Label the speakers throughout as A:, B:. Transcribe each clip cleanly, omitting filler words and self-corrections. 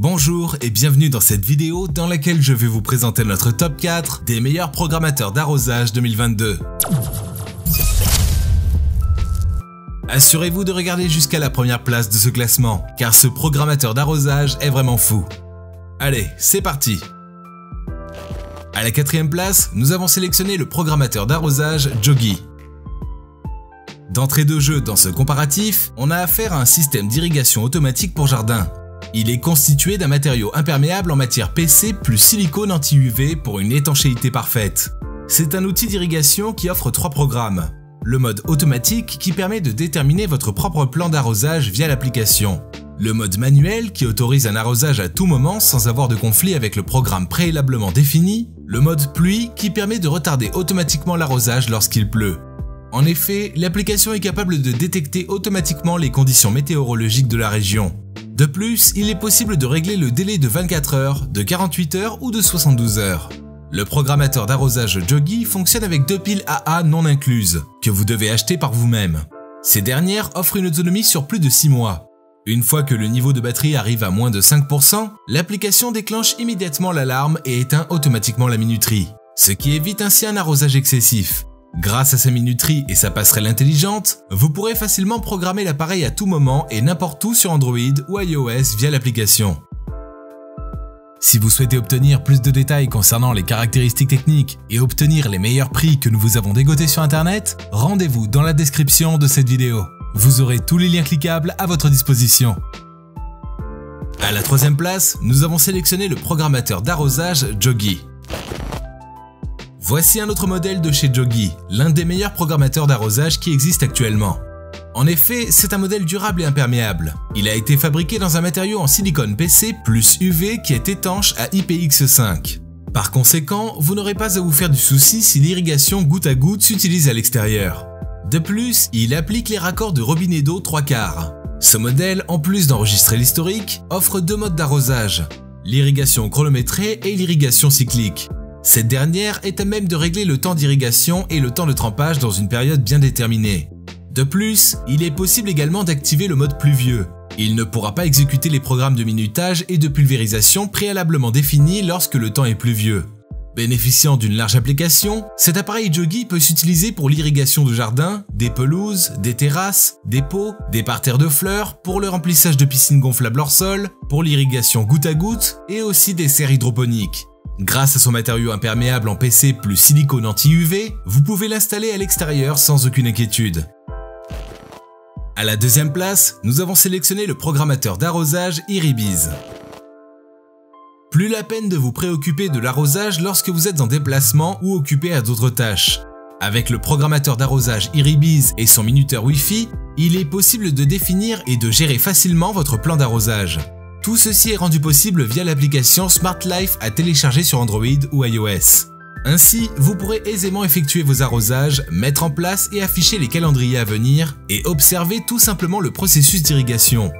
A: Bonjour et bienvenue dans cette vidéo dans laquelle je vais vous présenter notre top 4 des meilleurs programmateurs d'arrosage 2022. Assurez-vous de regarder jusqu'à la première place de ce classement, car ce programmateur d'arrosage est vraiment fou. Allez, c'est parti! À la 4e place, nous avons sélectionné le programmateur d'arrosage Jogi. D'entrée de jeu dans ce comparatif, on a affaire à un système d'irrigation automatique pour jardin. Il est constitué d'un matériau imperméable en matière PC plus silicone anti-UV pour une étanchéité parfaite. C'est un outil d'irrigation qui offre 3 programmes. Le mode automatique qui permet de déterminer votre propre plan d'arrosage via l'application. Le mode manuel qui autorise un arrosage à tout moment sans avoir de conflit avec le programme préalablement défini. Le mode pluie qui permet de retarder automatiquement l'arrosage lorsqu'il pleut. En effet, l'application est capable de détecter automatiquement les conditions météorologiques de la région. De plus, il est possible de régler le délai de 24 heures, de 48 heures ou de 72 heures. Le programmateur d'arrosage Jogi fonctionne avec 2 piles AA non incluses, que vous devez acheter par vous-même. Ces dernières offrent une autonomie sur plus de 6 mois. Une fois que le niveau de batterie arrive à moins de 5%, l'application déclenche immédiatement l'alarme et éteint automatiquement la minuterie, ce qui évite ainsi un arrosage excessif. Grâce à sa minuterie et sa passerelle intelligente, vous pourrez facilement programmer l'appareil à tout moment et n'importe où sur Android ou iOS via l'application. Si vous souhaitez obtenir plus de détails concernant les caractéristiques techniques et obtenir les meilleurs prix que nous vous avons dégotés sur internet, rendez-vous dans la description de cette vidéo. Vous aurez tous les liens cliquables à votre disposition. À la 3e place, nous avons sélectionné le programmateur d'arrosage Jogi. Voici un autre modèle de chez Jogi, l'un des meilleurs programmateurs d'arrosage qui existent actuellement. En effet, c'est un modèle durable et imperméable. Il a été fabriqué dans un matériau en silicone PC plus UV qui est étanche à IPX5. Par conséquent, vous n'aurez pas à vous faire du souci si l'irrigation goutte à goutte s'utilise à l'extérieur. De plus, il applique les raccords de robinet d'eau 3/4. Ce modèle, en plus d'enregistrer l'historique, offre 2 modes d'arrosage, l'irrigation chronométrée et l'irrigation cyclique. Cette dernière est à même de régler le temps d'irrigation et le temps de trempage dans une période bien déterminée. De plus, il est possible également d'activer le mode pluvieux. Il ne pourra pas exécuter les programmes de minutage et de pulvérisation préalablement définis lorsque le temps est pluvieux. Bénéficiant d'une large application, cet appareil Jogi peut s'utiliser pour l'irrigation de jardin, des pelouses, des terrasses, des pots, des parterres de fleurs, pour le remplissage de piscines gonflables hors sol, pour l'irrigation goutte à goutte et aussi des serres hydroponiques. Grâce à son matériau imperméable en PC plus silicone anti-UV, vous pouvez l'installer à l'extérieur sans aucune inquiétude. À la 2e place, nous avons sélectionné le programmateur d'arrosage Iribiz. Plus la peine de vous préoccuper de l'arrosage lorsque vous êtes en déplacement ou occupé à d'autres tâches. Avec le programmateur d'arrosage Iribiz et son minuteur Wi-Fi, il est possible de définir et de gérer facilement votre plan d'arrosage. Tout ceci est rendu possible via l'application Smart Life à télécharger sur Android ou iOS. Ainsi, vous pourrez aisément effectuer vos arrosages, mettre en place et afficher les calendriers à venir et observer tout simplement le processus d'irrigation.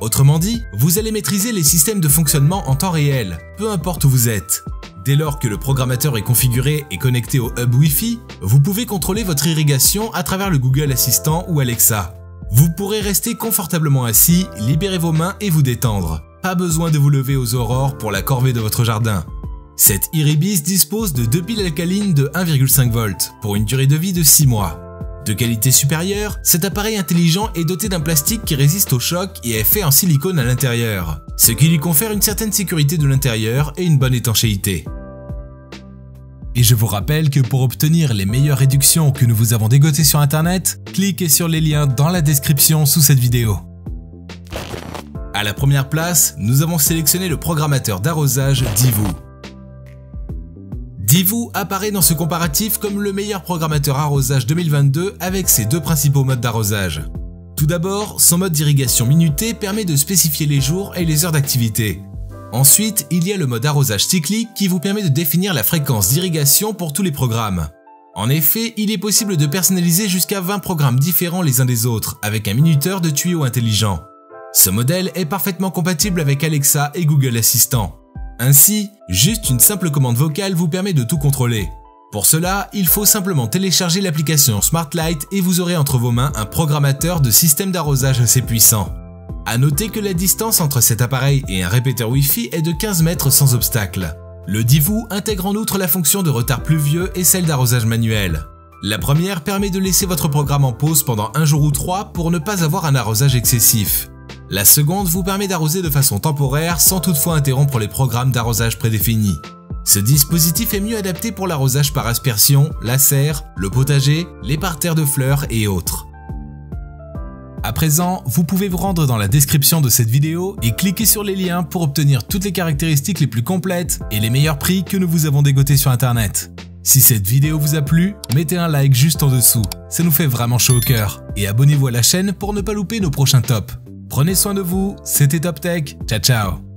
A: Autrement dit, vous allez maîtriser les systèmes de fonctionnement en temps réel, peu importe où vous êtes. Dès lors que le programmateur est configuré et connecté au hub Wi-Fi, vous pouvez contrôler votre irrigation à travers le Google Assistant ou Alexa. Vous pourrez rester confortablement assis, libérer vos mains et vous détendre. Pas besoin de vous lever aux aurores pour la corvée de votre jardin. Cette Iribiz dispose de 2 piles alcalines de 1,5 volts pour une durée de vie de 6 mois. De qualité supérieure, cet appareil intelligent est doté d'un plastique qui résiste au choc et est fait en silicone à l'intérieur, ce qui lui confère une certaine sécurité de l'intérieur et une bonne étanchéité. Et je vous rappelle que pour obtenir les meilleures réductions que nous vous avons dégotées sur internet, cliquez sur les liens dans la description sous cette vidéo. À la 1re place, nous avons sélectionné le programmateur d'arrosage Divu. Divu apparaît dans ce comparatif comme le meilleur programmateur arrosage 2022 avec ses 2 principaux modes d'arrosage. Tout d'abord, son mode d'irrigation minuté permet de spécifier les jours et les heures d'activité. Ensuite, il y a le mode arrosage cyclique qui vous permet de définir la fréquence d'irrigation pour tous les programmes. En effet, il est possible de personnaliser jusqu'à 20 programmes différents les uns des autres avec un minuteur de tuyaux intelligent. Ce modèle est parfaitement compatible avec Alexa et Google Assistant. Ainsi, juste une simple commande vocale vous permet de tout contrôler. Pour cela, il faut simplement télécharger l'application Smart Light et vous aurez entre vos mains un programmateur de système d'arrosage assez puissant. A noter que la distance entre cet appareil et un répéteur Wi-Fi est de 15 mètres sans obstacle. Le Divoo intègre en outre la fonction de retard pluvieux et celle d'arrosage manuel. La première permet de laisser votre programme en pause pendant 1 jour ou 3 pour ne pas avoir un arrosage excessif. La seconde vous permet d'arroser de façon temporaire sans toutefois interrompre les programmes d'arrosage prédéfinis. Ce dispositif est mieux adapté pour l'arrosage par aspersion, la serre, le potager, les parterres de fleurs et autres. À présent, vous pouvez vous rendre dans la description de cette vidéo et cliquer sur les liens pour obtenir toutes les caractéristiques les plus complètes et les meilleurs prix que nous vous avons dégotés sur internet. Si cette vidéo vous a plu, mettez un like juste en dessous, ça nous fait vraiment chaud au cœur. Et abonnez-vous à la chaîne pour ne pas louper nos prochains tops. Prenez soin de vous, c'était Top Tech, ciao ciao.